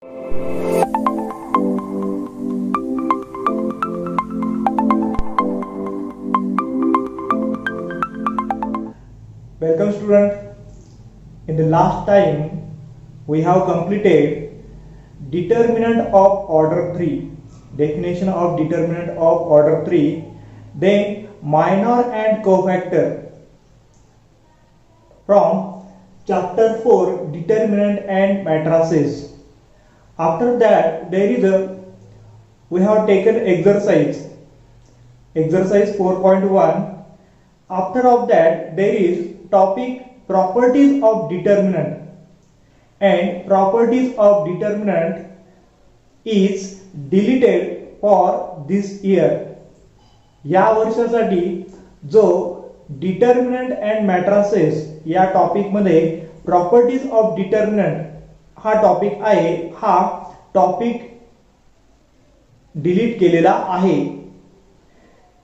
Welcome student. In the last time we have completed determinant of order 3, definition of determinant of order 3, then minor and cofactor from chapter 4, determinant and matrices. After that we have taken exercise 4.1. After of that there is topic properties of determinant, and properties of determinant is deleted for this year. या वर्षासाठी जो determinant and matrices या topic मध्ये properties of determinant हा topic आहे, हा topic delete केलेला आहे.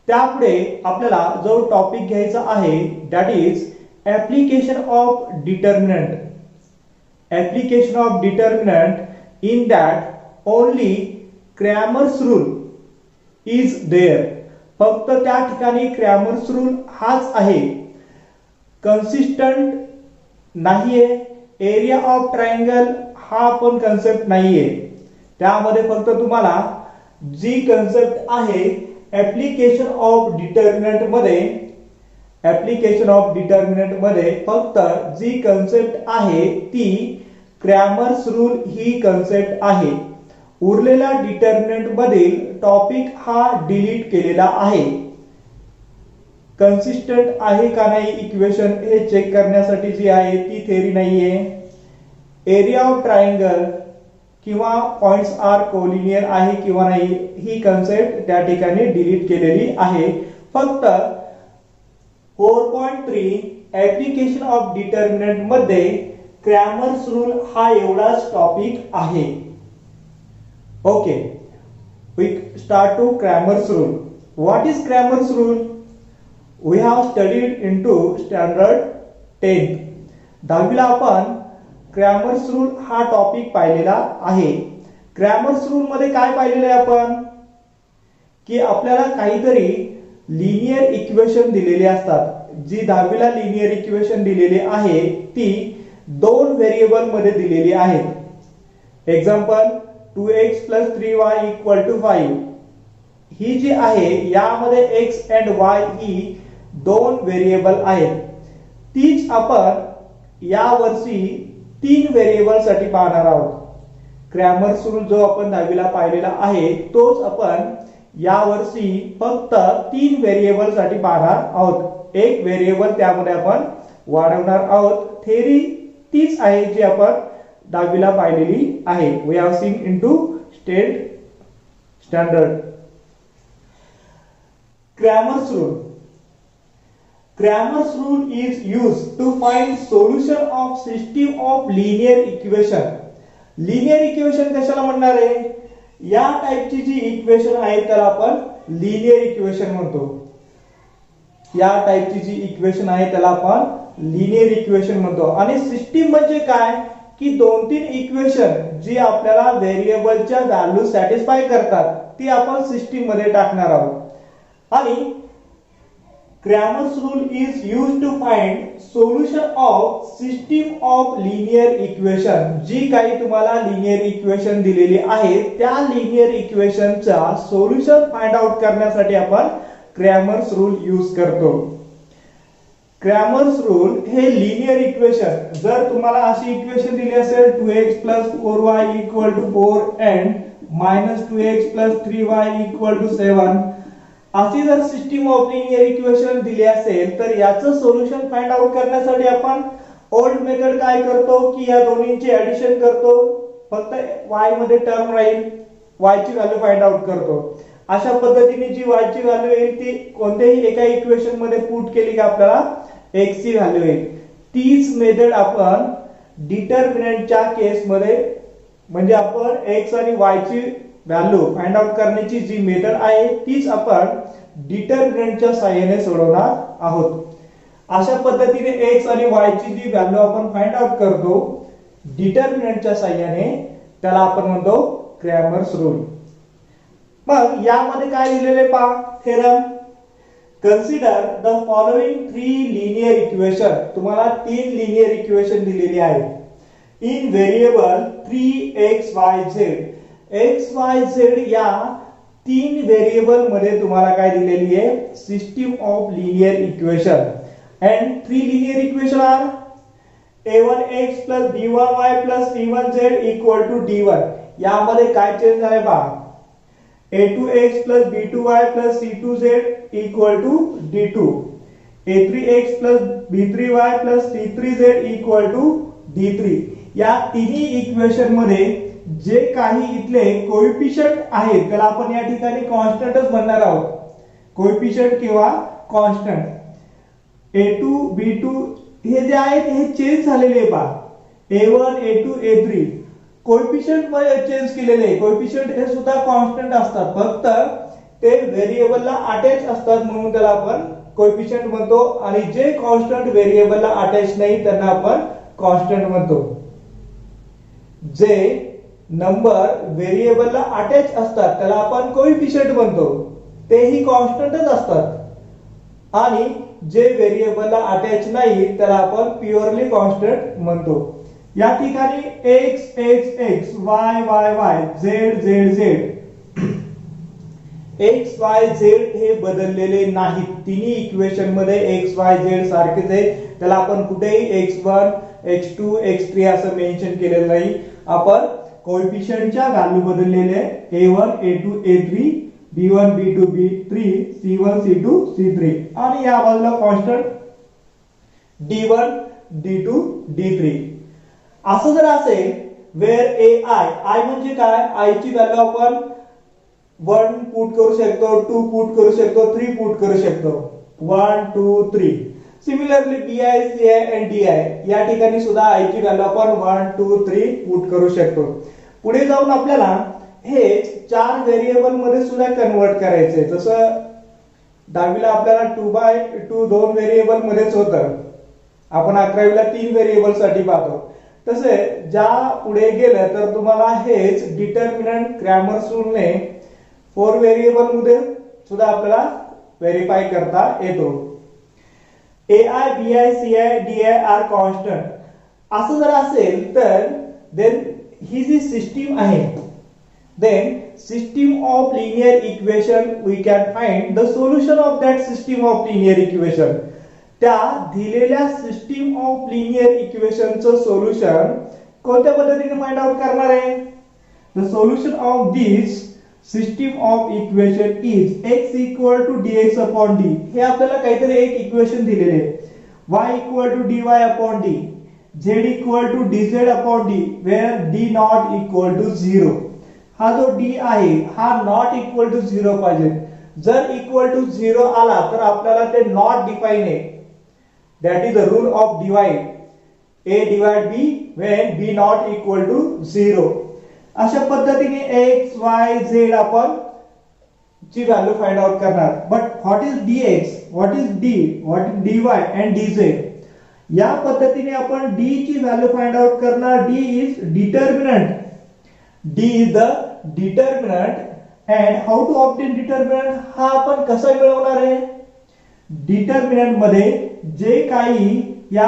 त्यापुढे आपल्याला जो टॉपिक घ्यायचा आहे that is application of determinant. Application of determinant, in that only Cramer's rule is there. फक्त त्या ठिकाणी Cramer's rule हाच आहे. Consistent नाहीये. एरिया ऑफ ट्रायंगल हा पण कन्सेप्ट नाहीये. त्यामध्ये फक्त तुम्हाला जी कन्सेप्ट आहे ऍप्लिकेशन ऑफ डिटर्मिनंट मध्ये फक्त जी कन्सेप्ट आहे ती क्रॅमर्स रूल ही कन्सेप्ट आहे. उरलेला डिटर्मिनंट मधील टॉपिक हा डिलीट केलेला आहे. कन्सिस्टंट आहे का नाही इक्वेशन हे चेक करण्यासाठी जी आहे ती थेरी नाहीये. एरिया ऑफ ट्रायंगल किंवा पॉइंट्स आर कोलिनियर आहे किंवा नाही ही कन्सेप्ट त्या ठिकाणी डिलीट केलेली आहे. फक्त 4.3 ऍप्लिकेशन ऑफ डिटर्मिनंट मध्ये क्रॅमर्स रूल हा एवढाच टॉपिक आहे. Okay, we start to Cramer's rule. What is Cramer's rule? We have studied into standard 10. 10वीला आपण क्रॅमर्स रूल हा टॉपिक पाहिलेला आहे. क्रॅमर्स रूल मध्ये काय पाहिलेलं आहे आपण की आपल्याला काहीतरी लिनियर इक्वेशन दिलेले असतात. जी 10वीला लिनियर इक्वेशन दिलेली आहे ती दोन व्हेरिएबल मध्ये दिलेली आहेत. Example 2x + 3y = 5. ही जी आहे यामध्ये x and y ही दोन व्हेरिएबल आहेत. तीच आपण या वर्षी तीन व्हेरिएबल साठी पाहणार आहोत. क्रॅमर्स रूल जो आपण 10वीला पाहिलेला आहे तोच आपण या वर्षी फक्त तीन व्हेरिएबल साठी पाहणार आहोत. एक व्हेरिएबल त्यामध्ये आपण वाढवणार आहोत. थेरी तीच आहे जी आपण 10वीला पाहिलेली आहे. We have seen into standard. Cramer's rule. Cramer's rule is used to find solution of system of linear equation. Linear equation कशाला म्हणणार आहे? या टाइपची जी इक्वेशन आहे त्याला आपण लिनियर इक्वेशन म्हणतो. या टाइपची जी इक्वेशन आहे त्याला आपण लिनियर इक्वेशन म्हणतो. आणि सिस्टीम म्हणजे काय की 2-3 इक्वेशन जी आपल्याला व्हेरिएबलच्या व्हॅल्यू सॅटिस्फाय करतात ती आपण सिस्टीम मध्ये टाकणार आहोत. आणि Cramer's rule is used to find solution of system of linear equation. जी काही तुम्हाला लिनियर इक्वेशन दिलेली आहे त्या लिनियर इक्वेशनचा सोल्युशन फाइंड आउट करण्यासाठी आपण Cramer's rule यूज करतो. Cramer's rule हे लिनियर इक्वेशन, जर तुम्हाला अशी इक्वेशन दिली असेल 2x + 4y = 4 and -2x + 3y = 7, अशी जर सिस्टीम ऑफ लिनियर इक्वेशन दिली असेल तर याचं सोल्युशन फाइंड आउट करण्यासाठी आपण ओल्ड मेथड काय करतो की या दोन्हींचे ऍडिशन करतो. फक्त y मध्ये टर्म राहील, y ची व्हॅल्यू फाइंड आउट करतो. अशा पद्धतीने जी y ची व्हॅल्यू येईल ती कोणत्याही एका इक्वेशन मध्ये पुट केली की आपल्याला x ची व्हॅल्यू येईल. तीच मेथड आपण डिटर्मिनंटच्या केस मध्ये म्हणजे आपण x आणि y ची व्हॅल्यू फाइंड आउट करण्याची जी मेथड आहे तीच आपण डिटर्मिनंटच्या सहाय्याने सोडवणार आहोत. अशा पद्धतीने x आणि y ची जी व्हॅल्यू आपण फाइंड आउट करतो डिटर्मिनंटच्या सहाय्याने त्याला आपण म्हणतो क्रॅमर्स रूल. मग यामध्ये काय दिलेले पहा theorem. Consider the following 3 linear equation. तुम्हाला 3 लिनियर इक्वेशन दिलेली आहेत. In variable 3xyz. xyz या 3 व्हेरिएबल मध्ये तुम्हाला काय दिलेली आहे system of linear equation. And 3 linear equation are a1x plus b1y plus c1z equal to d1. यामध्ये काय चेंज झाले पहा. a2x plus b2y plus c2z equal to d2. a3x plus b3y plus c3z equal to d3. या तिन्ही equation मध्ये जे काही इथले कोएफिशिएंट आहेत त्याला आपण या ठिकाणी कॉन्स्टंटच म्हणणार आहोत. कोएफिशिएंट किंवा कॉन्स्टंट. a2 b2 हे जे आहेत हे चेंज झालेले आहे पहा. a1 a2 a3 coefficient change केलेले. कोएफिशिएंट हे सुद्धा कॉन्स्टंट असतात, फक्त ते व्हेरिएबलला अटॅच असतात म्हणून त्याला आपण कोएफिशिएंट म्हणतो. आणि जे कॉन्स्टंट व्हेरिएबलला अटॅच नाही त्यांना आपण कॉन्स्टंट म्हणतो. जे नंबर व्हेरिएबलला अटॅच असतात त्याला आपण कोएफिशिएंट म्हणतो, तेही कॉन्स्टंटच असतात. आणि जे व्हेरिएबलला अटॅच नाही त्याला आपण प्युअरली कॉन्स्टंट म्हणतो. या ठिकाणी x x x y y y z z z x y z हे बदललेले नाहीत. तिन्ही इक्वेशन मध्ये x y z सारखेच आहे. त्याला आपण कुठेही x1 x2 x3 असं मेन्शन केलेलं नाही. आपण कोएफिशिएंटच्या व्हॅल्यू बदललेले a1 a2 a3 b1 b2 b3 c1 c2 c3 आणि या बाजूला कॉन्स्टंट d1 d2 d3. असं जर असेल वेअर ai म्हणजे काय, i ची व्हॅल्यू आपण 1 पुट करू शकतो, 2 पुट करू शकतो, 3 पुट करू शकतो. 1 2 3. Similarly bi ci and di या ठिकाणी सुद्धा i ची व्हॅल्यू आपण 1 2 3 पुट करू शकतो. पुढे जाऊन आपल्याला हे 4 व्हेरिएबल मध्ये सुद्धा कन्वर्ट करायचे. जसं 10वीला आपल्याला 2/2 2 व्हेरिएबल मध्येच होतं, आपण 11वीला 3 व्हेरिएबल साठी पाहतो. तसे ज्या पुढे गेलं तर तुम्हाला हेच डिटर्मिनंट क्रॅमर्स रूलने 4 व्हेरिएबल मध्ये सुद्धा आपल्याला व्हेरीफाय करता येतो. ai bi ci di are constant. असं जर असेल तर देन ही जी सिस्टीम आहे, then system of linear equation we can find the solution of that system of linear equation. त्या दिलेल्या सिस्टीम ऑफ लिनियर इक्वेशनचं सोल्युशन कोणत्या पद्धतीने फाइंड आउट करणार आहे. The solution of this system of equation is x equal to dx upon d. हे आपल्याला काहीतरी एक इक्वेशन दिलेले आहे. y equal to dy upon d, z equal to dz upon d, where d not equal to 0. हा जो d आहे हा नॉट इक्वल टू 0 पाहिजे. जर इक्वल टू 0 आला तर आपल्याला ते नॉट डिफाइन आहे. That is the rule of divide. a divide b when b not equal to 0. अशा पद्धतीने x y z आपण ची व्हॅल्यू फाइंड आउट करणार. But what is dx, what is d, what is dy and dz. या पद्धतीने आपण d ची value find out करणार. d is determinant. d is the determinant. and how to obtain determinant हा आपण कसा मिळवणार आहे. डिटर्मिनंट मध्ये जे काही या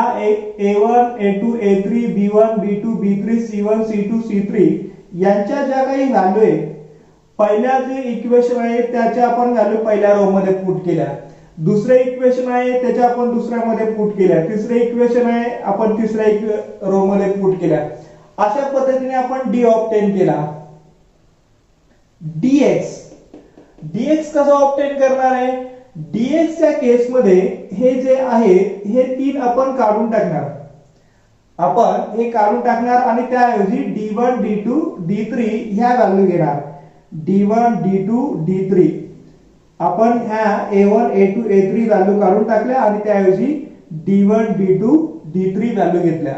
a1 a2 a3 b1 b2 b3 c1 c2 c3 यांच्या ज्या काही व्हॅल्यू आहे, पहिल्या जे इक्वेशन आहे त्याच्या आपण व्हॅल्यू पहिल्या रो मध्ये पुट केल्या. दुसरे इक्वेशन आहे त्याच्या आपण दुसऱ्या मध्ये पुट केल्या. तिसरे इक्वेशन आहे आपण तिसऱ्या रो मध्ये पुट केल्या. अशा पद्धतीने आपण d ऑब्टेन केला. dx कसा ऑब्टेन करणार आहे. dx च्या केस मध्ये हे जे आहे हे 3 आपण काढून टाकणार. आपण हे काढून टाकणार आणि त्याऐवजी d1 d2 d3 ह्या व्हॅल्यू घेणार. d1 d2 d3 आपण ह्या a1 a2 a3 व्हॅल्यू काढून टाकल्या आणि त्याऐवजी d1 d2 d3 व्हॅल्यू घेतल्या.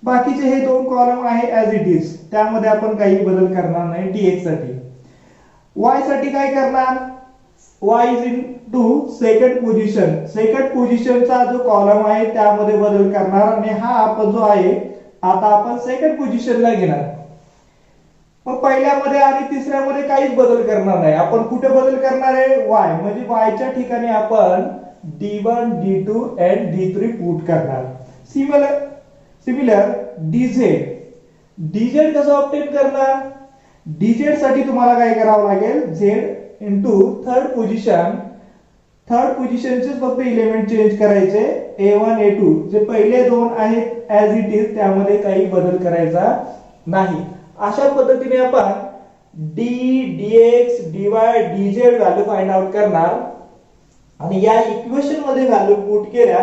बाकीचे हे 2 कॉलम आहे ऍज इट इज, त्यामध्ये आपण काही बदल करणार नाही. dx साठी y साठी काय करणार. y is in two second position. Second पोझिशनचा जो कॉलम आहे त्यामध्ये बदल करणार आणि हा आपण जो आहे आता आपण सेकंड पोझिशनला घेणार. मग पहिल्यामध्ये आणि तिसऱ्यामध्ये काहीच बदल करणार नाही. आपण कुठे बदल करणार आहे? y, म्हणजे y च्या ठिकाणी आपण d1 d2 and d3 put करणार. सिमिलर dz कसं ऑब्टेन करणार? dz साठी तुम्हाला काय करावं लागेल? z इंटू थर्ड पोझिशनचे फक्त एलिमेंट चेंज करायचे, a1 a2 जे पहिले दोन आहेत ऍज इट इज, त्यामध्ये काही बदल करायचा नाही. अशा पद्धतीने आपण d dx dy dz value find out करणार आणि या इक्वेशन मध्ये व्हॅल्यू पुट केल्या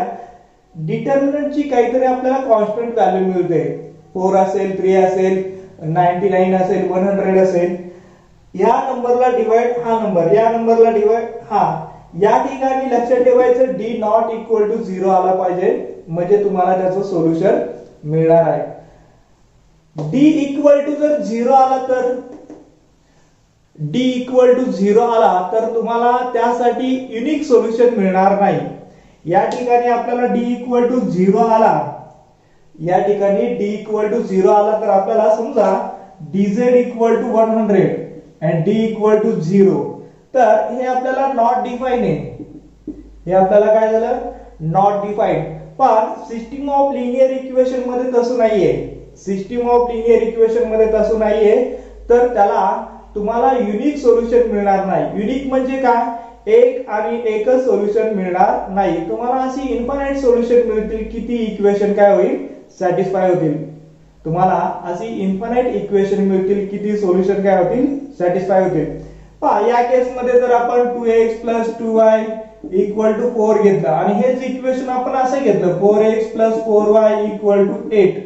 डिटर्मिनंटची काहीतरी आपल्याला कॉन्स्टंट व्हॅल्यू मिळते. 4 असेल, 3 असेल, 99 असेल, 100 असेल. या नंबरला डिवाइड हा नंबर, या नंबरला डिवाइड हा. या ठिकाणी लक्षात ठेवायचं d नॉट इक्वल टू 0 आला पाहिजे, म्हणजे तुम्हाला त्याचं सोल्युशन मिळणार आहे. d इक्वल टू जर 0 आला तर d इक्वल टू 0 आला तर तुम्हाला त्यासाठी युनिक सोल्युशन मिळणार नाही. या ठिकाणी आपल्याला d इक्वल टू 0 आला, या ठिकाणी d इक्वल टू 0 आला तर आपल्याला समजा dz equal to 100 and d equal to 0, तर हे आपल्याला नॉट डिफाइन आहे. हे आपल्याला काय झालं? Not define. पण सिस्टीम ऑफ लिनियर इक्वेशन मध्ये तसं नाहीये. सिस्टीम ऑफ लिनियर इक्वेशन मध्ये तसं नाहीये, तर त्याला तुम्हाला युनिक सोल्युशन मिळणार नाही. युनिक म्हणजे काय? एक आणि एकच सोल्युशन मिळणार नाही. तुम्हाला अशी इन्फायनाइट सोल्युशन मिळतील, किती इक्वेशन काय होईल? सॅटिस्फाय होतील. तुम्हाला अशी इन्फायनाइट इक्वेशन मिळतील, किती सोल्युशन काय होतील? सॅटिस्फाय होतील. पहा, या केस मध्ये जर आपण 2x 2y इक्वल टू 4 घेतलं आणि हेच इक्वेशन आपण असं घेतलं 4x 4y 8,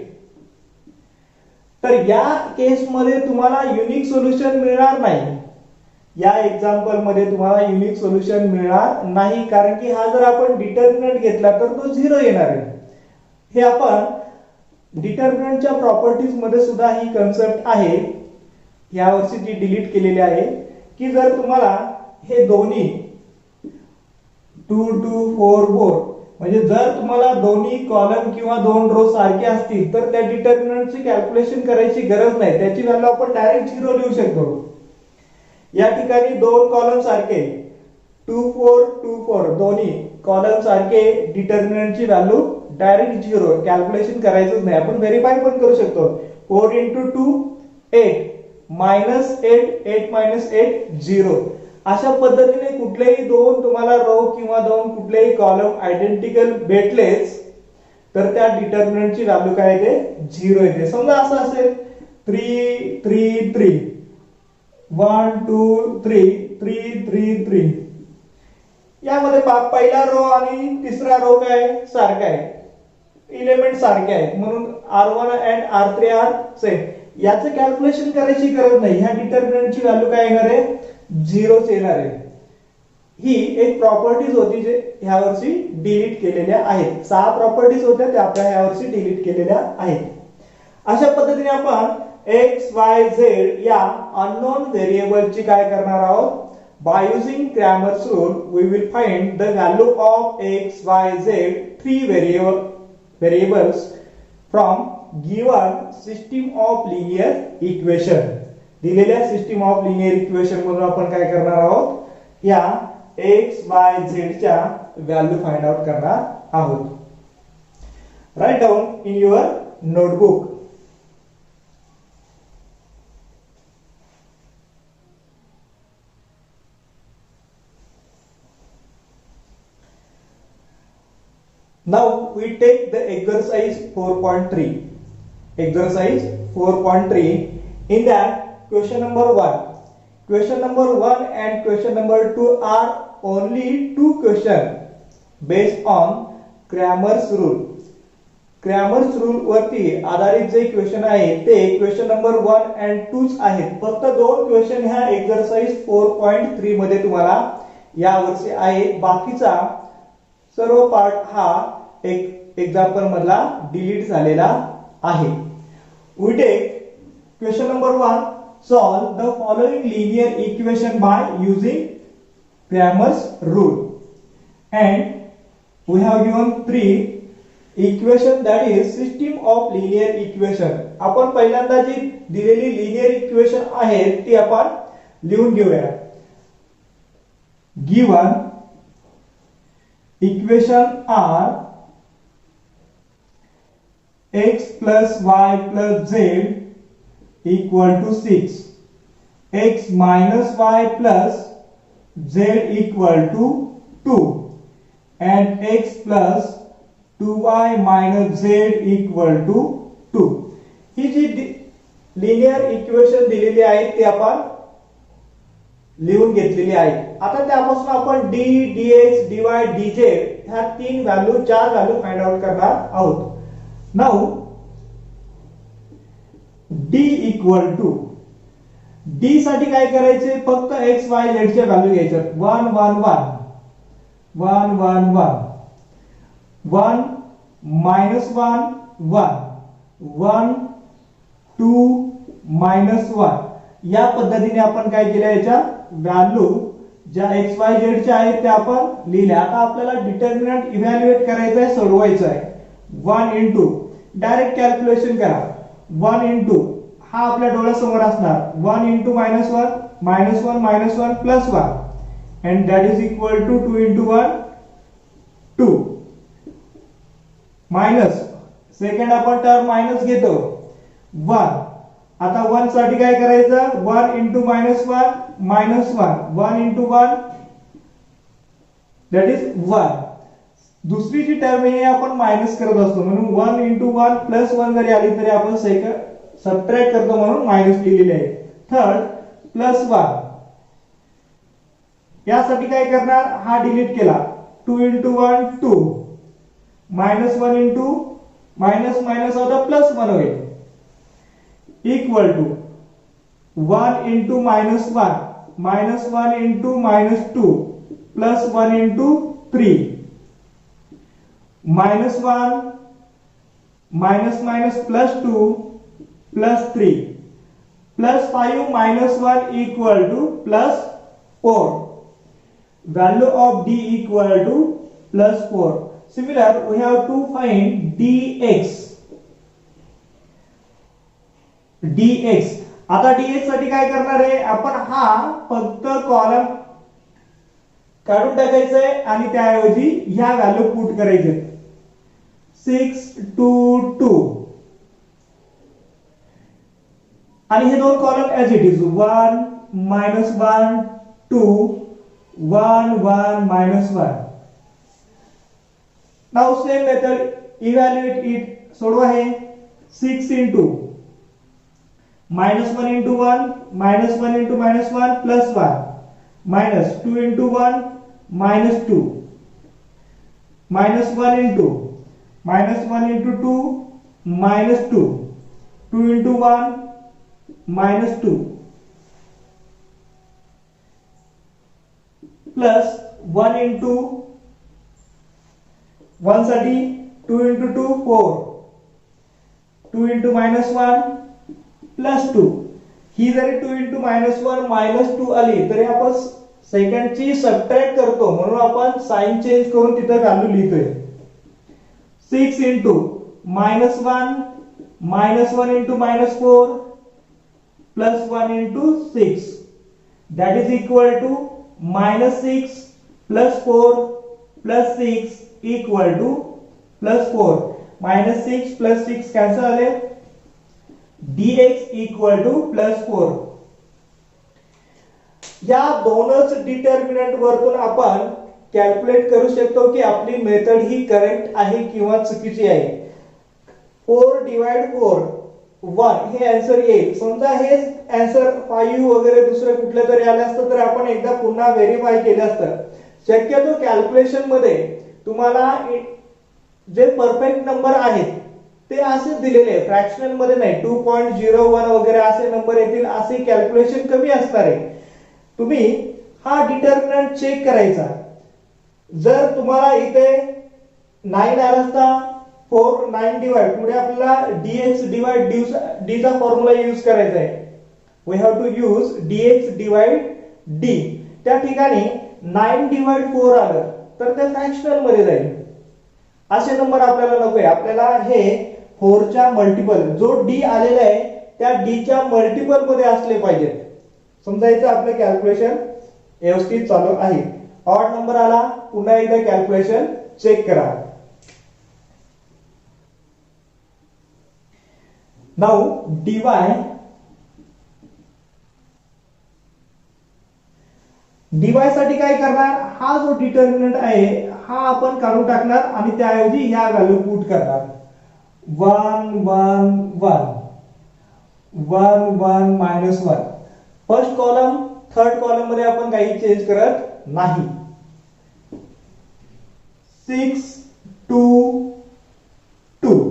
तर या केस मध्ये तुम्हाला युनिक सोल्युशन मिळणार नाही. या एक्झाम्पल मध्ये तुम्हाला युनिक सोल्युशन मिळणार नाही, कारण की हा जर आपण डिटर्मिनंट घेतला तर तो 0 येणार आहे. हे आपण डिटर्मिनंटच्या प्रॉपर्टीज मध्ये सुद्धा ही कन्सेप्ट आहे, या वर्षी जी डिलीट केलेली आहे, की जर तुम्हाला हे दोन्ही 2 2 4 4 म्हणजे जर तुम्हाला दोन्ही कॉलम किंवा दोन रो सारखे असतील तर त्या डिटर्मिनंटची कॅल्क्युलेशन करायची गरज नाही, त्याची व्हॅल्यू आपण डायरेक्ट 0 लिहू शकतो. या ठिकाणी दोन कॉलम सारखे 2 4 2 4 दोन्ही कॉलम सारखे, डिटर्मिनंटची व्हॅल्यू डायरेक्ट 0, कॅल्क्युलेशन करायचंच नाही. आपण व्हेरीफाय पण करू शकतो. 4 * 2 8 -8 8 -8 0. अशा पद्धतीने कुठलेही दोन तुम्हाला रो किंवा दोन कुठलेही कॉलम आयडेंटिकल भेटलेच तर त्या डिटर्मिनंटची व्हॅल्यू काय येते? 0 येते. समजा असं असेल 3 3 3 1 2 3 3 3 3, यामध्ये पहिला रो आणि तिसरा रो काय सारखा आहे, एलिमेंट सारखे आहेत, म्हणून r1 and r3 are same. याचं कॅल्क्युलेशन करायची गरज नाही. ह्या डिटर्मिनंटची व्हॅल्यू काय येणार आहे? 0च येणार आहे. ही एक प्रॉपर्टीज होती जे ह्या वर्षी डिलीट केलेल्या आहेत. 6 प्रॉपर्टीज होत्या, त्या आपल्या ह्या वर्षी डिलीट केलेल्या आहेत. अशा पद्धतीने आपण x y z या अननोन व्हेरिएबलची काय करणार आहोत? By using Cramer's rule we will find the value of x y z 3 variables from given system of linear equation. दिलेल्या सिस्टीम ऑफ लिनियर इक्वेशन मधून आपण काय करणार आहोत? या x y z च्या व्हॅल्यू फाइंड आउट करणार आहोत. Right down in your notebook. Now we take the exercise 4.3. Exercise 4.3. In that, question number 1. Question number 1 and question number 2 are only two questions based on Cramer's rule. Cramer's rule वरती आधारित जे question आहे ते question number 1 and 2 आहेत. फक्त दोन question ह्या exercise 4.3 मध्ये तुम्हाला या वर्षी आहे. बाकीचा सर्व पार्ट हा एक एक्झाम्पल मधला डिलीट झालेला आहे. We take question number 1. Solve the following linear equation by using Cramer's rule. And we have given 3 equation that is system of linear equation. आपण पहिल्यांदा जी दिलेली लिनियर इक्वेशन आहे ती आपण लिहून घेऊया. Given equation are x plus y plus z equal to 6, x minus y plus z equal to 2 and x plus 2y minus z equal to 2. ही जी लिनियर इक्वेशन दिलेली आहे ती आपण लिहून घेतलेली आहे. आता त्यापासून आपण d dx dy dz ह्या चार व्हॅल्यू फाइंड आउट करणार आहोत. Now d equal to d साठी काय करायचे, फक्त x y z च्या व्हॅल्यू घ्यायच्या. 1 1 1 1 1 1 1 minus 1 1 1 2 minus 1 या पद्धतीने आपण काय केलं, याच्या व्हॅल्यू ज्या x y z च्या आहेत त्या आपण लिहिल्या. आता आपल्याला डिटर्मिनंट इव्हॅल्युएट करायचं आहे, सोडवायचं आहे. 1 into डायरेक्ट कॅल्क्युलेशन करा. 1 into हा आपल्या डोळ्यासमोर असणार. 1 into -1 -1 -1 plus 1 and that is equal to 2 into 1 2 minus second आपण टर्म मायनस घेतो 1. आता 1 साठी काय करायचं, 1 into -1 -1 1 into 1 that is 1. दुसरी जी टर्म आहे आपण मायनस करत असतो म्हणून 1 into 1 plus 1 जरी आली तरी आपण सबट्रॅक्ट करतो म्हणून मायनस लिहिलेले आहे. थर्ड प्लस 1 यासाठी काय करणार, हा डिलीट केला. 2 into 1 2 -1 into मायनस मायनस होता प्लस 1 होईल equal to 1 into -1 -1 into -2 plus 1 into 3 -1 minus plus 2 plus 3 plus 5 minus 1 equal to plus 4. Value of d equal to plus 4. Similar, we have to find dx. आता dx साठी काय करणार आहे आपण, हा फक्त कॉलम काढून टाकायचा आहे आणि त्याऐवजी ह्या व्हॅल्यू पुट करायचे. 6 2 2 आणि हे दोन column as it is 1 -1 2 1 1 -1. Now same method evaluate it. सोडवा हे 6 into -1 into 1 -1 into -1 plus 1 minus 2 into 1 -2 -1 into -1 into 2 -2 2 into 1 -2 plus 1 into 1 साठी 2 into 2 4 2 into -1 plus 2. ही जरी 2 into -1 -2 आली तरी आपण सेकंडची सबट्रॅक्ट करतो म्हणून आपण साइन चेंज करून तिथे व्हॅल्यू लिहितोय. 6 into -1 -1 into -4 plus 1 into 6 that is equal to -6 plus 4 plus 6 equal to plus 4. -6 plus 6 cancel आले. dx equal to plus 4. या दोनच डिटर्मिनंट वरतून आपण कॅल्क्युलेट करू शकतो की आपली मेथड ही करेक्ट आहे किंवा चुकीची आहे. 4 डिवाइड 4 1 हे आन्सर येईल. समजा हे आन्सर 5 वगैरे दुसरे कुठले तरी आले असतं तर आपण एकदा पुन्हा व्हेरीफाय केलं असतं. शक्यतो कॅल्क्युलेशन मध्ये तुम्हाला जे परफेक्ट नंबर आहेत ते असे दिलेले आहे, फ्रॅक्शनल मध्ये नाही. 2.01 वगैरे असे नंबर येतील, असे कॅल्क्युलेशन कमी असणार आहे. तुम्ही हा डिटर्मिनंट चेक करायचा. जर तुम्हाला इथे 9 आला असता 4 9 डिवाइड, पुढे आपल्याला dx डिवाइड d चा फॉर्म्युला यूज करायचा आहे. We have to use dx divide d. त्या ठिकाणी 9 डिवाइड 4 आलं तर ते फ्रॅक्शनल मध्ये जाईल. असे नंबर आपल्याला नकोय, आपल्याला हे 4 च्या मल्टिपल, जो डी आलेला आहे त्या डी च्या मल्टिपल मध्ये असले पाहिजेत. समजायचं आपलं कॅल्क्युलेशन व्यवस्थित चालू आहे. ऑड नंबर आला, पुन्हा एकदा कॅल्क्युलेशन चेक करा. नाउ dy साठी काय करणार, हा जो डिटर्मिनंट आहे हा आपण काढून टाकणार आणि त्याऐवजी ह्या व्हॅल्यू पुट करणार. 1 1 1 1 1 -1. फर्स्ट कॉलम थर्ड कॉलम मध्ये आपण काही चेंज करत नाही. 6 2 2.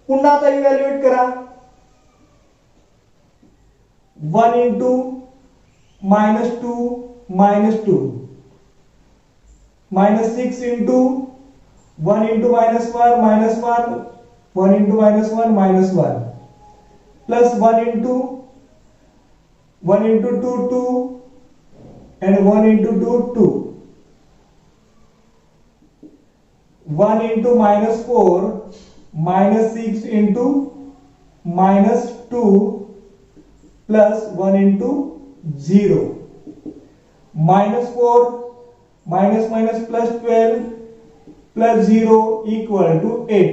पुन्हा आता इव्हॅल्युएट करा. 1 into -2 -2 -6 into 1 into -1 -1 1 into -1 -1 plus 1 into 2 2 and 1 into 2 2. 1 into -4 -6 into -2 plus 1 into 0. -4 minus plus 12 plus 0 equal to 8.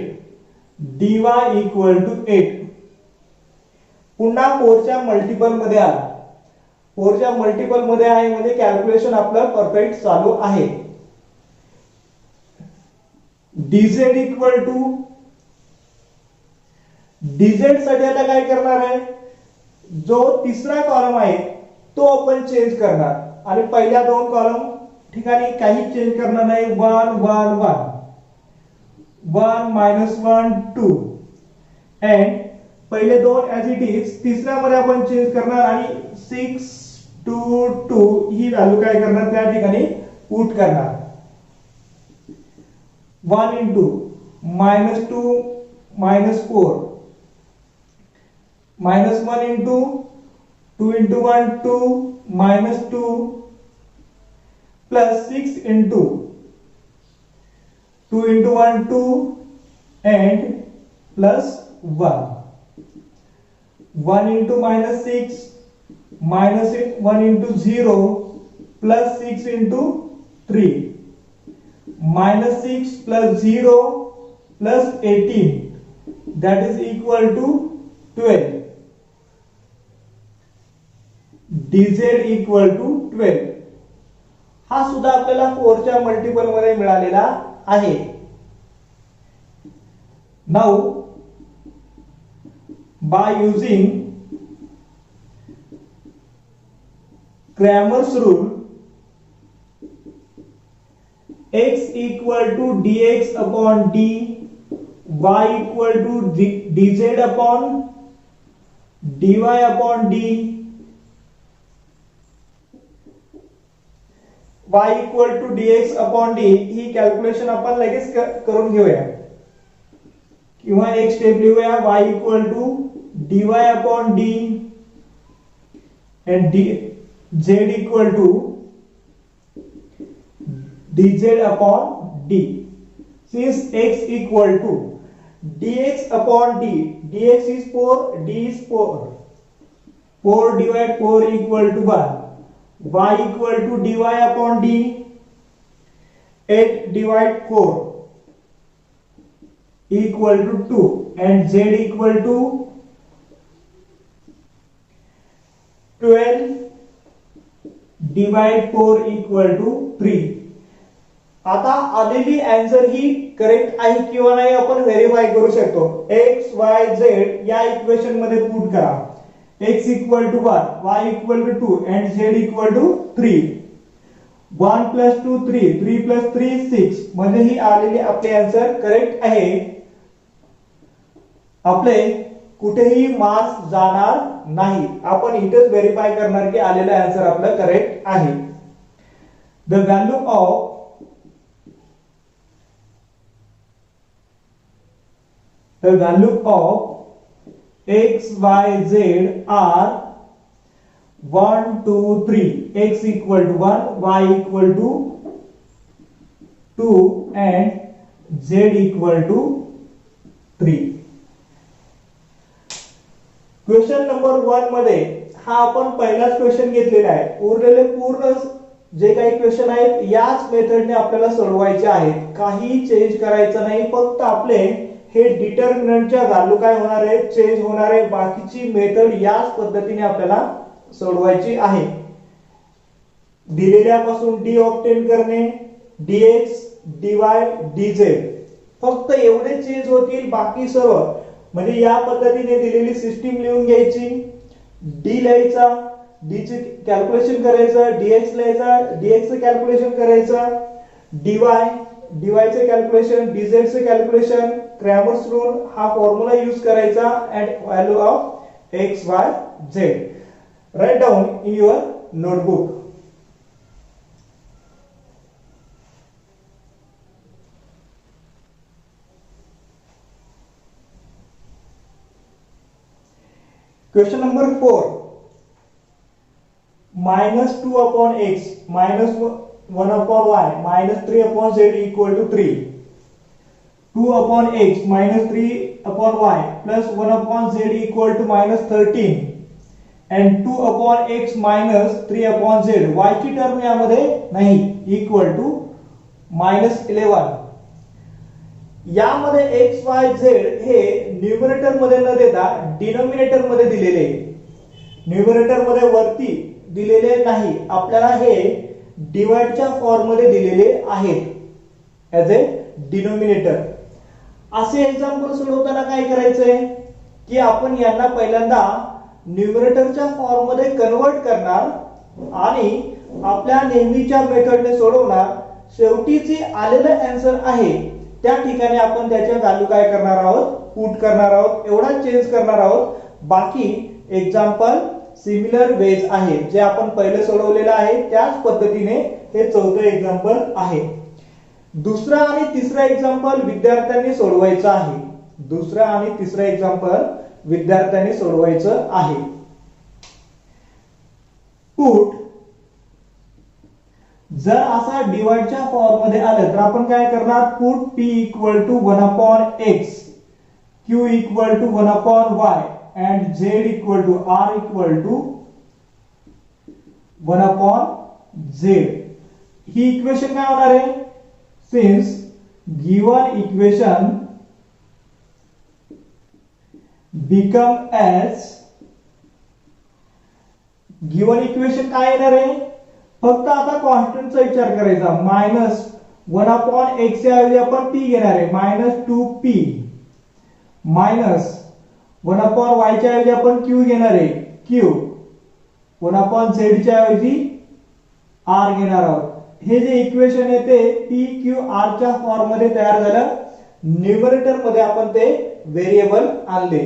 dy equal to 8. पुन्हा 4 च्या मल्टिपल मध्ये आला. 4 च्या मल्टिपल मध्ये आहे म्हणजे कॅल्क्युलेशन आपलं परफेक्ट चालू आहे. dz equal to dz साठी आता काय करणार आहे, जो तिसरा कॉलम आहे तो आपण चेंज करणार आणि पहिल्या दोन कॉलम ठिकाणी काही चेंज करणार नाही. 1 1 1 1 -1 2 and पहिले दोन ऍज इट इज, तिसऱ्या मध्ये आपण चेंज करणार आणि 6 2 2 ही व्हॅल्यू काय करणार त्या ठिकाणी पुट करणार. 1 into -2 -4 -1 into 2 into 1 2 -2 plus 6 into 2 into 1 2 and plus 1. 1 into -6 -1 into 0 plus 6 into 3 -6 plus 0 plus 18 that is equal to 12. dz equal to 12. हा सुद्धा आपल्याला 4 च्या मल्टिपल मध्ये मिळालेला आहे. Now by using Cramer's rule, x equal to dx upon d, y equal to dz upon dy upon d, y equal to dx upon d he calculation आपण लगेच करून घेऊया किंवा एक स्टेप लिहूया. y equal to dy upon d and z equal to dz upon d. Since x equal to dx upon d, dx is 4, d is 4, 4 divided 4 equal to 1, y equal to dy upon d, 8 divided 4 equal to 2 and z equal to 12 divided 4 equal to 3. आता आलेली answer ही correct आहे किंवा नाही आपण verify करू शकतो. x y z या equation मध्ये पुट करा. x equal to 1, y equal to 2 and z equal to 3. 1 plus 2 3, 3 plus 3 6 म्हणजे ही आलेली आपले आन्सर करेक्ट आहे. आपले कुठेही मार्क्स जाणार नाही. आपण इथेच व्हेरीफाय करणार की आलेला आन्सर आपला करेक्ट आहे. The value of x y z are 1 2 3. x equal to 1, y equal to 2 and z equal to 3. Question number 1 मध्ये हा आपण पहिलाच क्वेश्चन घेतलेला आहे. उरलेले पूर्ण जे काही क्वेश्चन आहेत याच मेथडने आपल्याला सोडवायचे आहेत. काही चेंज करायचं नाही. फक्त आपले हे डिटर्मिनंटच्या व्हॅल्यू काय होणार आहे, चेंज होणार आहे. बाकीची मेथड याच पद्धतीने आपल्याला सोडवायची आहे. दिलेल्यापासून डी ऑब्टेन करणे, dx dy dz फक्त एवढे चेंज होतील. बाकी सर्व म्हणजे या पद्धतीने दिलेली सिस्टीम लिहून घ्यायची. d लिहायचा, d चे कॅल्क्युलेशन करायचं, dx लिहायचा, dx चे कॅल्क्युलेशन करायचं, dy चे कॅल्क्युलेशन, dz चे कॅल्क्युलेशन. क्रॅमर्स रूल हा फॉर्म्युला यूज करायचा at value of x y z. Write down in your notebook. Question number 4. Minus 2 upon x minus 1 upon y minus 3 upon z equal to 3. 2 upon x minus 3 upon y plus 1 upon z equal to minus 13 and 2 upon x minus 3 upon z y ची term यामध्ये नाही equal to minus 11. यामध्ये x y z हे numerator मध्ये न देता denominator मध्ये दिलेले. न्यूमरेटर मध्ये वरती दिलेले नाही, आपल्याला हे डिवाइडच्या फॉर्म मध्ये दिलेले आहेत ऍज अ डिनोमिनेटर. असे एक्झाम्पल सोडवताना काय करायचंय की आपण यांना पहिल्यांदा न्यूमरेटरच्या फॉर्म मध्ये कन्वर्ट करणार आणि आपल्या नेहमीच्या मेथडने सोडवणार. शेवटी जे आलेलं आन्सर आहे त्या ठिकाणी आपण त्याच्या व्हॅल्यू काय करणार आहोत, पुट करणार आहोत. एवढा चेंज करणार आहोत. बाकी एक्झाम्पल सिमिलर वेज आहे. जे आपण पहिले सोडवलेलं आहे त्याच पद्धतीने हे चौथं एक्झाम्पल आहे. दुसरा आणि तिसरा एक्झाम्पल विद्यार्थ्यांनी सोडवायचं आहे. दुसरा आणि तिसरा एक्झाम्पल विद्यार्थ्यांनी सोडवायचं आहे. पुट जर असा डिवाइडच्या फॉर्म मध्ये आलं तर आपण काय करणार, put p equal to 1 upon x, q equal to 1 upon y and z equal to r equal to 1 upon z. ही इक्वेशन काय होणार आहे, since given equation become as, given equation काय येणार आहे, फक्त आता कॉन्स्टंटचा विचार करायचा. मायनस 1 अपॉन x ऐवजी आपण p घेणार आहे, minus 2p, minus 1 upon y च्या ऐवजी आपण q घेणार आहे, q, 1 अपॉन z च्या ऐवजी r घेणार आहोत. हे जे इक्वेशन आहे ते p q r च्या फॉर्म मध्ये तयार झालं. न्यूमरेटर मध्ये आपण ते व्हेरिएबल आणले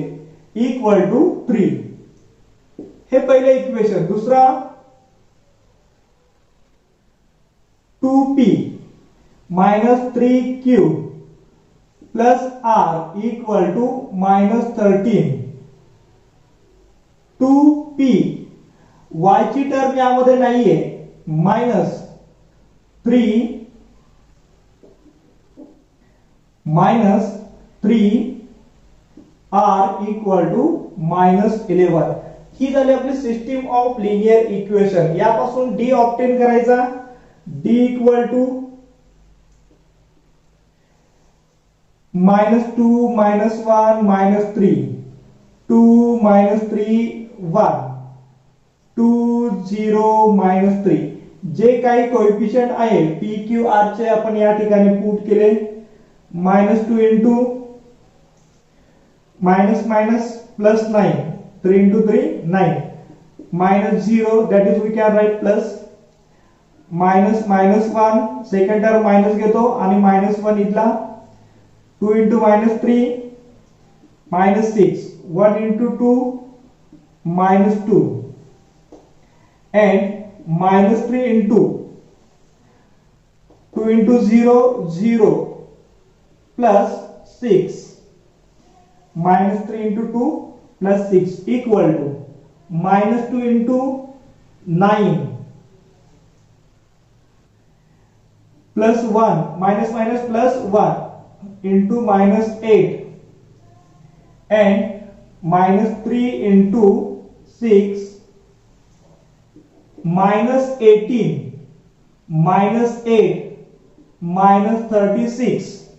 इक्वल टू 3. हे पहिले इक्वेशन. दुसरा 2p minus 3q plus r equal to minus 13. 2p y ची टर्म यामध्ये नाहीये, minus 3 minus 3 r equal to minus 11. ही झाली आपली सिस्टीम ऑफ लिनियर इक्वेशन. यापासून d ऑब्टेन करायचा. d equal to minus 2 minus 1 minus 3, 2 minus 3 1, 2 0 minus 3. जे काही coefficient आहे p q r चे आपण या ठिकाणी पुट केले. minus 2 into minus minus plus 9, 3 into 3 9, minus 0 that is we can write plus, minus minus 1 second term minus घेतो आणि मायनस 1 इथला. 2 into minus 3 minus 6, 1 into 2 minus 2 and minus 3 into 2 into 0 0 plus 6, minus 3 into 2 plus 6 equal to minus 2 into 9 plus 1, minus minus plus 1, into -8 and -3 into 6 -18 -8 -36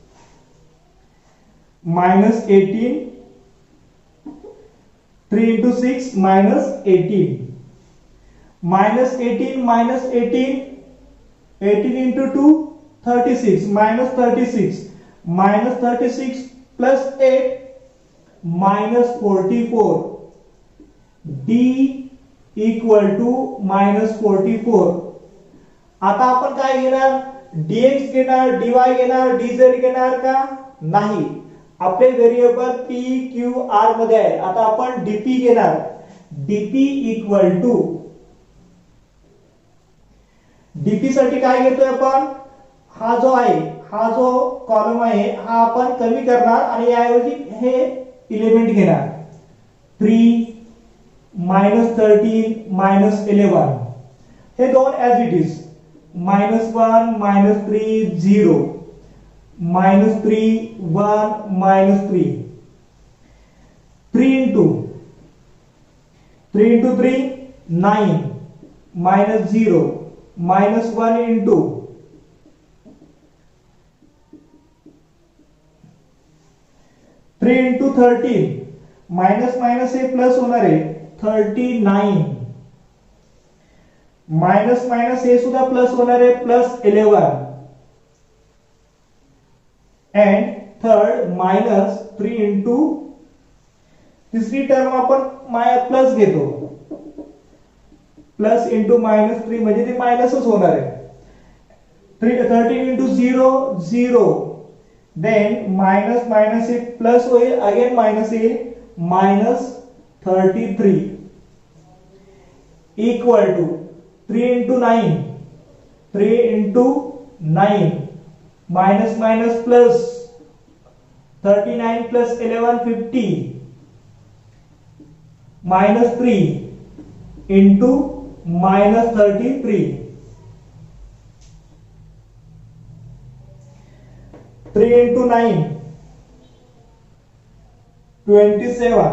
-18 3 into 6 -18 -18 -18 18 into 2 36 -36 -36 plus 8 -44 d equal to -44. आता आपण काय घेणार, dx घेणार, dy घेणार, dz घेणार का नाही. आपले व्हेरिएबल p q r मध्ये आहे. आता आपण dp घेणार. dp इक्वल टू dp साठी काय घेतोय आपण, हा जो आहे, हा जो कॉलम आहे हा आपण कमी करणार आणि याऐवजी हे एलिमेंट घेणार. 3 -13 -11 हे दोन as it is. -1 -3 0 -3 1 -3 3 into 3 9 -0 -1 into 3 into 13 minus हे प्लस होणार आहे 39 माइनस हे सुद्धा प्लस होणार आहे +11 and third -3 into तिसरी टर्म आपण प्लस घेतो, प्लस इंटू -3 म्हणजे ते मायनसच होणार आहे. 13 into 0 0 देन माइनस हे प्लस होईल, अगेन माइनस येईल, -33 equal to 3 into 9 3 into 9 minus plus 39 plus 11 50 -3 into -33 3 into 9 27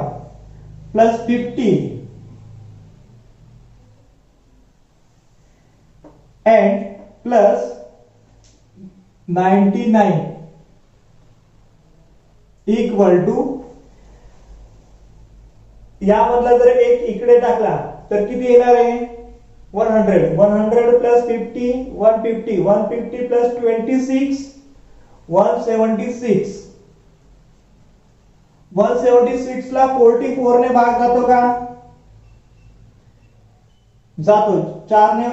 plus 50 and plus 99 equal to, यामधला जर एक इकडे टाकला तर किती येणार आहे 100 100 plus 50 150 150 plus 26 176 176 ला 44 ने भाग जातो का, जातो. 4 ने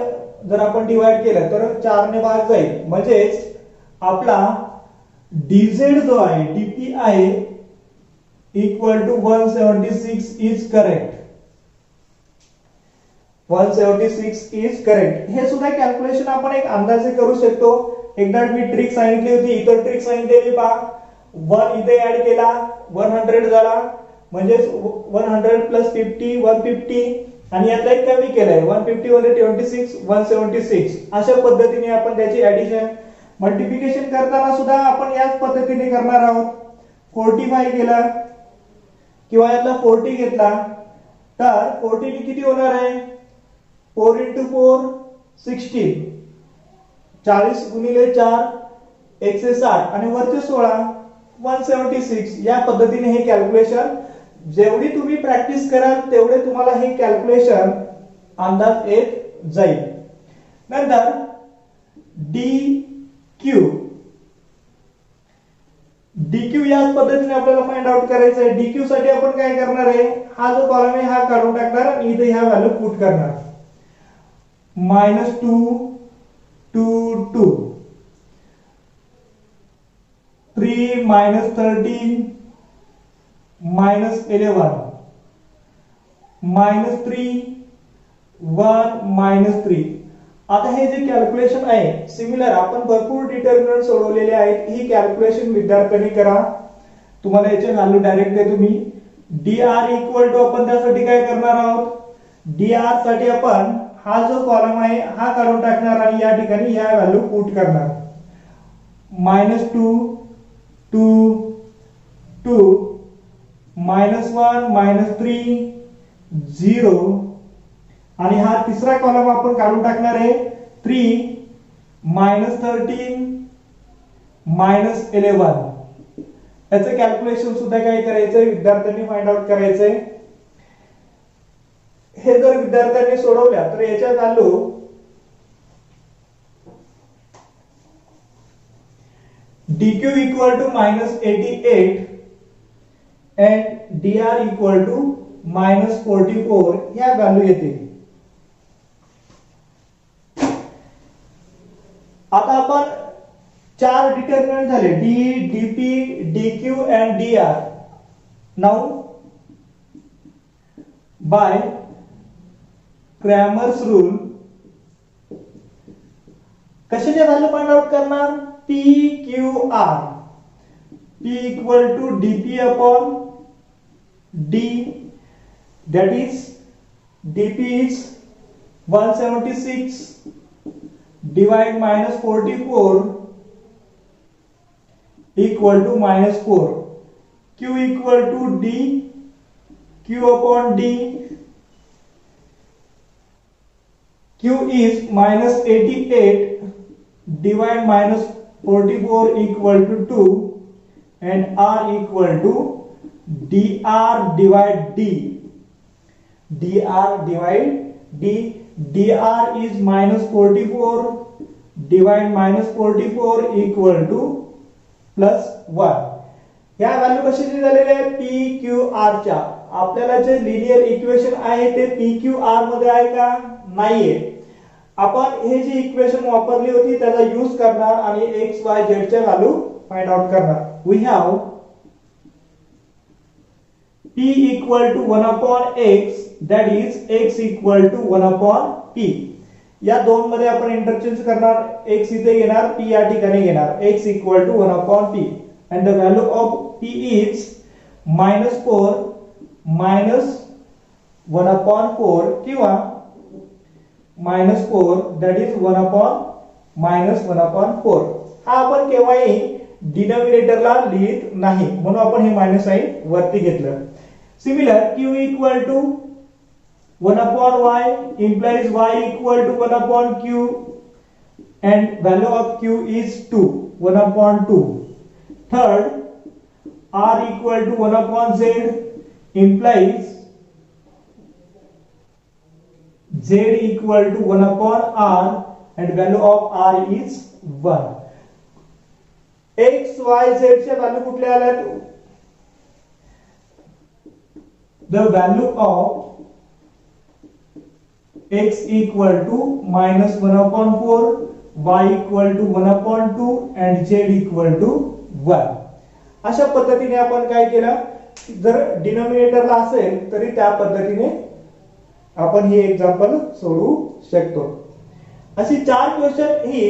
जर आपण डिवाइड केलं तर 4 ने भाग जाईल. म्हणजेच आपला dz जो आहे dp आहे equal to 176 is correct. 176 is correct. हे सुद्धा कॅल्क्युलेशन आपण एक अंदाजे करू शकतो. एकदा मी ट्रिक सांगितली होती, इतर ट्रिक सांगितलेली पहा. 1 इथे ऍड केला 100 झाला, म्हणजे 100 प्लस 50 150 आणि यातला एक कमी केलाय 150 मध्ये 26 176. अशा पद्धतीने आपण त्याची ऍडिशन मल्टिप्लिकेशन करताना सुद्धा आपण याच पद्धतीने करणार आहोत. 45 केला किंवा यातला 40 घेतला तर 40 ने किती होणार आहे 4 into 4 16 40 गुणिले 4 160 आणि वरचे 16 176. या पद्धतीने हे कॅल्क्युलेशन जेवढी तुम्ही प्रॅक्टिस कराल तेवढे तुम्हाला हे कॅल्क्युलेशन अंदाज येत जाईल. नंतर dq याच पद्धतीने आपल्याला फाइंड आउट करायचं आहे. dq साठी आपण काय करणार आहे, हा जो कॉलम आहे हा काढून टाकणार आणि इथे ह्या व्हॅल्यू पुट करणार. -2 2 2 3 -13 -11 -3 1 -3. आता हे जे कॅल्क्युलेशन आहे सिमिलर आपण भरपूर डिटर्मिनंट सोडवलेले आहेत. ही कॅल्क्युलेशन विद्यार्थ्यांनी करा. तुम्हाला याचे व्हॅल्यू डायरेक्ट देतो मी. dr इक्वल टू आपण त्यासाठी काय करणार आहोत, dr साठी आपण हा जो कॉलम आहे हा काढून टाकणार आणि या ठिकाणी या व्हॅल्यू पुट करणार. -2 2 2 -1 -3 0 आणि हा तिसरा कॉलम आपण काढून टाकणार आहे 3 -13 -11. याचं कॅल्क्युलेशन सुद्धा काय करायचंय विद्यार्थ्यांनी फाइंड आउट करायचंय. हे जर विद्यार्थ्यांनी सोडवल्या तर याच्या value dq equal to -88 and dr equal to -44 या व्हॅल्यू येतील. आता आपण चार डिटर्मिनंट झाले d dp dq and dr. now by Cramer's rule कशाचे व्हॅल्यू फाइंड आउट करणार p q r. p equal to dp upon d, that is dp is 176 divide -44 equal to -4. q equal to d, q upon d, q is -88 divide -44 equal to 2 and r equal to dr divide d. dr divide d. dr is -44 divide -44 equal to +1. या value कशाची झालेले आहे p q r च्या. आपल्याला जे linear equation आहे ते p q r मध्ये आहे का नाहीये. आपण हे जी इक्वेशन वापरली होती त्याचा यूज करणार आणि x y z च्या व्हॅल्यू फाइंड आउट करणार. We have p equal to 1 upon x, that is x equal to 1 upon p. या दोन मध्ये आपण इंटरचेंज करणार. x इथे घेणार, p या ठिकाणी घेणार. x equal to 1 upon p and the value of p is -4 -1 upon 4 किंवा -4, that is 1 upon -1 upon 4. हा आपण केव्हाही डिनोमिनेटरला लिहित नाही म्हणून आपण हे मायनस साइन वरती घेतलं. Similar q equal to 1 upon y implies y equal to 1 upon q and value of q is 2, 1 upon 2. Third, r equal to 1 upon z implies z equal to 1 upon r and value of r is 1. x y z चे value कुठले आलेत? The value of x equal to -1 upon 4, y equal to 1 upon 2 and z equal to 1. अशा पद्धतीने आपण काय केलं, जर डिनोमिनेटरला असेल तरी त्या पद्धतीने आपण ही एक्झाम्पल सोडवू शकतो. अशी चार क्वेश्चन ही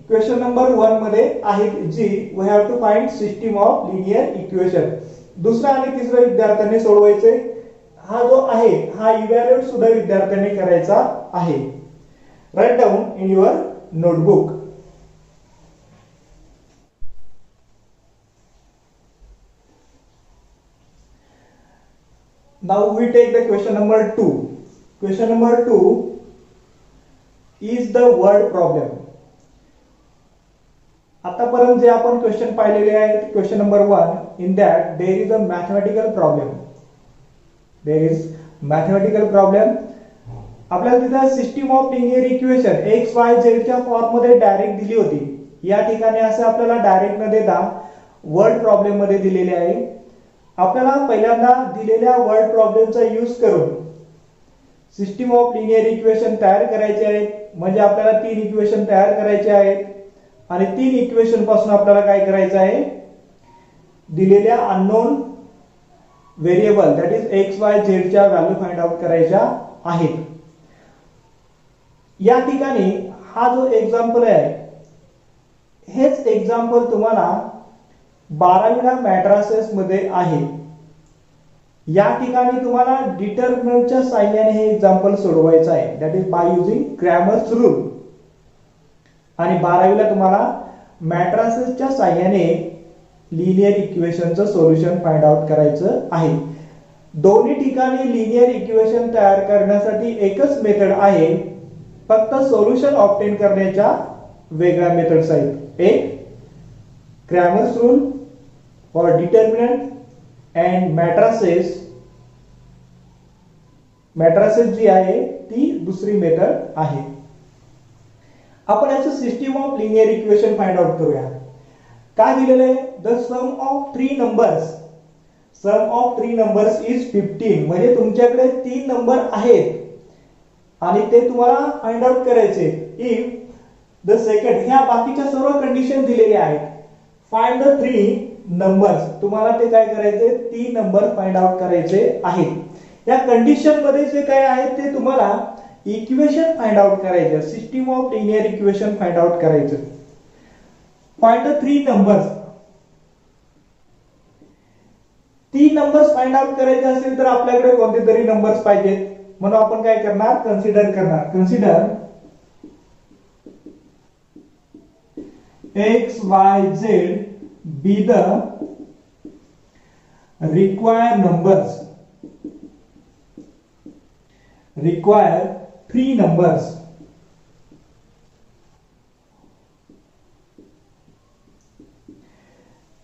क्वेश्चन नंबर 1 मध्ये आहेत जी we have to find system of linear equation. दुसरा आणि तिसरा विद्यार्थ्यांनी सोडवायचे. हा जो आहे हा इव्हॅल्युएट सुद्धा विद्यार्थ्यांनी करायचा आहे. Right down in your notebook. Now we take the question number 2. Question number 2 is the word problem. आतापर्यंत जे आपण क्वेश्चन पाहिलेले आहेत, question number 1, in that there is a mathematical problem. There is mathematical problem. आपल्याला तिथे system of linear equation x y z च्या form मध्ये direct दिली होती. या ठिकाणी असं आपल्याला डायरेक्ट न देता वर्ड प्रॉब्लेम मध्ये दिलेले आहे. आपल्याला पहिल्यांदा दिलेल्या वर्ड प्रॉब्लेमचा यूज करून सिस्टम ऑफ लिनियर इक्वेशन तयार करायचे आहेत. म्हणजे आपल्याला तीन इक्वेशन तयार करायचे आहेत आणि तीन इक्वेशन पासून आपल्याला काय करायचं आहे, दिलेल्या unknown variable that is x y z च्या व्हॅल्यू फाइंड आउट करायच्या आहेत. या ठिकाणी हा जो एक्झाम्पल आहे हेच एक्झाम्पल तुम्हाला 12वीला मॅट्रासेस मध्ये आहे. या ठिकाणी तुम्हाला डिटर्मिनंटच्या साहाय्याने हे एक्झाम्पल सोडवायचं आहे, that is by using Cramer's rule. आणि 12वीला तुम्हाला मॅट्रासेसच्या साहाय्याने लिनियर इक्वेशनचं सोल्युशन फाइंड आउट करायचं आहे. दोन्ही ठिकाणी लिनियर इक्वेशन तयार करण्यासाठी एकच मेथड आहे, फक्त सोल्युशन ऑब्टेन करण्याच्या वेगळ्या मेथड्स आहेत. एक Cramer's rule for determinant and matrices जी आहे ती दुसरी मेथड आहे. आपण याचं system of linear equation find out करूया. काय दिलेलं आहे? The sum of three numbers is 15. म्हणजे तुमच्याकडे 3 नंबर आहेत आणि ते तुम्हाला फाइंड आउट करायचे. इफ द सेकंड, ह्या बाकीच्या सर्व कंडिशन दिलेल्या आहेत. फाइंड द 3 नंबर्स, तुम्हाला ते काय करायचे? 3 नंबर फाइंड आउट करायचे आहेत. या कंडिशन मध्ये जे काय आहे ते तुम्हाला इक्वेशन फाइंड आउट करायचं, system of linear equation find out करायचं. Find the 3 numbers. 3 numbers find out करायचे असेल तर आपल्याकडे कोणते तरी नंबर्स पाहिजेत. म्हणून आपण काय करणार? Consider x y z be the required numbers, require 3 numbers.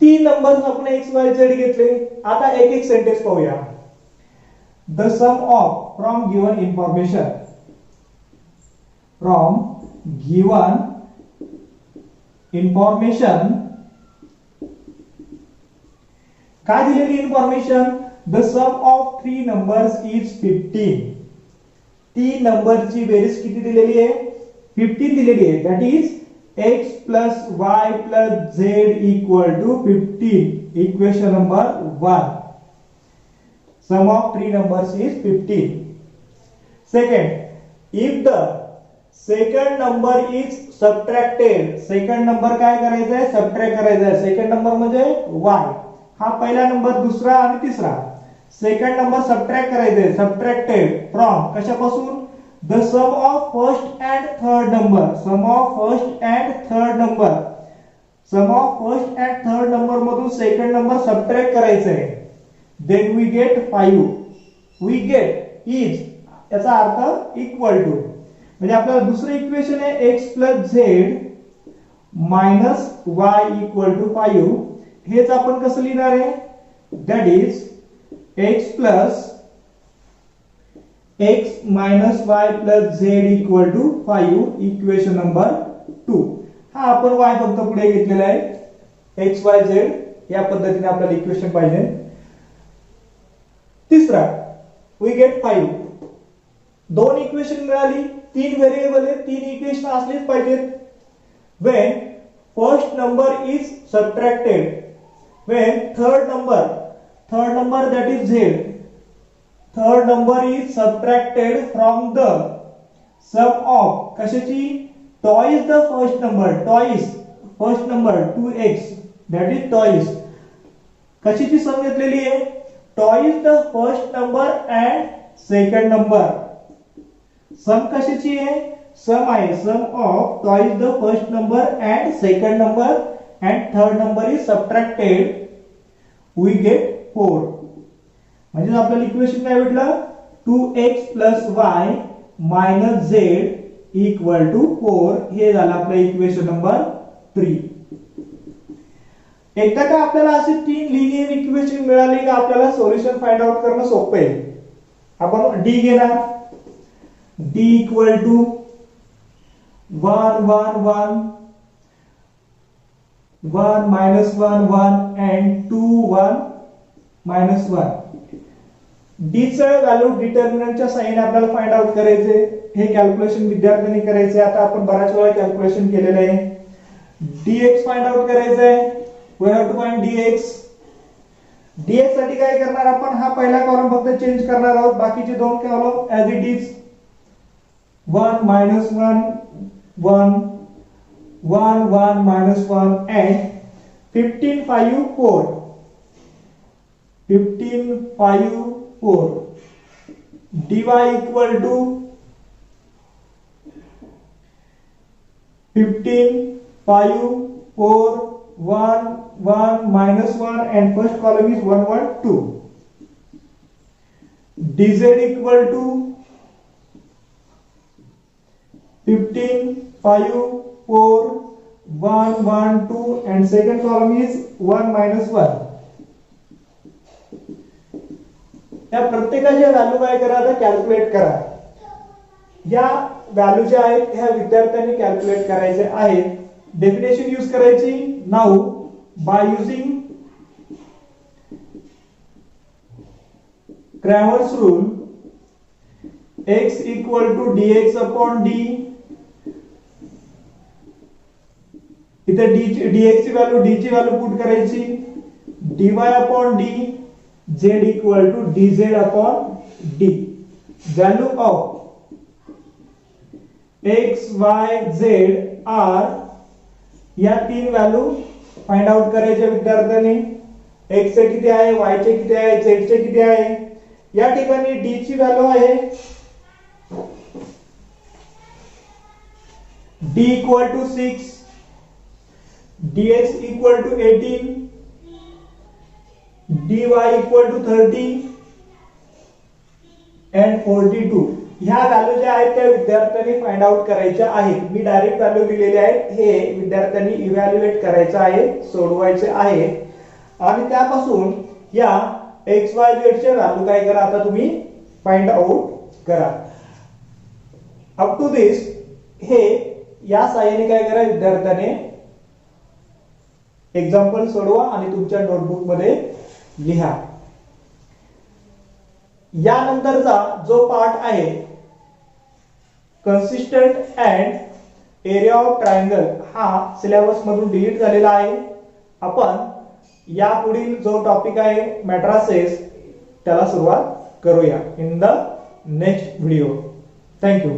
तीन नंबर्स आपण x y z घेतले. आता एक एक सेंटेन्स पाहूया. The sum of from given information, काय दिलेली information? The sum of 3 numbers is 15. 3 नंबरची बेरीज किती दिलेली आहे? 15 दिलेली आहे. That is x plus y plus z equal to 15. Equation number 1. Sum of 3 numbers is 15. Second, if the second number is subtracted, second number काय करायचं आहे? सबट्रॅक्ट करायचं आहे. सेकंड नंबर म्हणजे y. हा पहिला नंबर, दुसरा आणि तिसरा. सेकंड नंबर सबट्रॅक्ट करायचं आहे. सबट्रॅक्टेड फ्रॉम कशापासून? The sum of first and third number. Sum of first and third number मधून सेकंड नंबर सबट्रॅक्ट करायचा आहे. Then we get 5. We get is याचा अर्थ इक्वल टू, म्हणजे आपल्याला दुसरं इक्वेशन आहे x plus z minus y equal to 5. हेच आपण कसं लिहिणार आहे? That is x plus x minus y plus z equal to 5. Equation number 2. हा आपण y फक्त पुढे घेतलेला आहे. x y z या पद्धतीने आपल्याला इक्वेशन पाहिजे. तिसरा we get 5. दोन इक्वेशन मिळाली. 3 व्हेरिएबल आहे. 3 इक्वेशन असलीच पाहिजेत. when first number is subtracted, when third number that is z, third number is subtracted from the sum of कशाची? twice the first number, first number 2x, that is twice. कशाची सम घेतलेली आहे? twice the first number and second number. सम कशाची आहे? सम आहे sum of twice the first number and second number and third number is subtracted, we get 4. म्हणजे आपल्याला equation काय भेटलं? 2x plus y minus z equal to 4. हे झालं आपलं इक्वेशन नंबर 3. एकदा का आपल्याला असे 3 लिनियर इक्वेशन मिळाले की आपल्याला सोल्युशन फाइंड आउट करणं सोपं आहे. आपण d घेणार. d equal to 1 1 1 1 minus 1 1 and 2 1 minus 1. d चं व्हॅल्यू डिटर्मिनंटच्या साइन आपल्याला फाइंड आउट करायचे. हे कॅल्क्युलेशन विद्यार्थ्यांनी करायचे. आता आपण बऱ्याच वेळा कॅल्क्युलेशन केलेलं आहे. dx फाइंड आउट करायचं आहे. We have to find dx. dx साठी काय करणार आपण? हा पहिला कॉलम फक्त चेंज करणार आहोत. बाकीचे दोन column as it is. 1 minus 1 1 1 1 minus 1 and 15 5 4. 15 5 4. dy equal to 15 5 4 1 1 minus 1 and first column is 1 1 2. dz equal to 15 5 4 1 1 2 and second column is 1 minus 1. या प्रत्येकाच्या व्हॅल्यू काय करा, आता कॅल्क्युलेट करा. या व्हॅल्यू ज्या आहेत ह्या विद्यार्थ्यांनी कॅल्क्युलेट करायचे आहेत. डेफिनेशन यूज करायची. Now by using Cramer's rule x equal to dx upon d. इथे dx ची व्हॅल्यू d ची व्हॅल्यू पुट करायची. dy upon d z equal to dz upon d. Value of x, y, z are या तीन value find out करायच्या विद्यार्थ्यांनी. x चे किती आहे, y चे किती आहे, z चे किती आहे. या ठिकाणी d ची व्हॅल्यू आहे d equal to 6, dx equal to 18, dy equal to 30 and 42. ह्या व्हॅल्यू ज्या आहेत त्या विद्यार्थ्यांनी फाइंड आउट करायच्या आहेत. मी डायरेक्ट व्हॅल्यू दिलेले आहेत, हे विद्यार्थ्यांनी इव्हॅल्युएट करायचं आहे, सोडवायचे आहे. आणि त्यापासून या x y z चे व्हॅल्यू काय करा, आता तुम्ही फाइंड आउट करा. अप टू दिस हे या साहाय्याने काय करा, विद्यार्थ्याने एक्झाम्पल सोडवा आणि तुमच्या नोटबुक मध्ये लिहा. यानंतरचा जो पार्ट आहे consistent and area of triangle हा सिलेबस मधून डिलीट झालेला आहे. आपण या पुढील जो टॉपिक आहे मॅट्रासेस त्याला सुरुवात करूया in the next video. Thank you.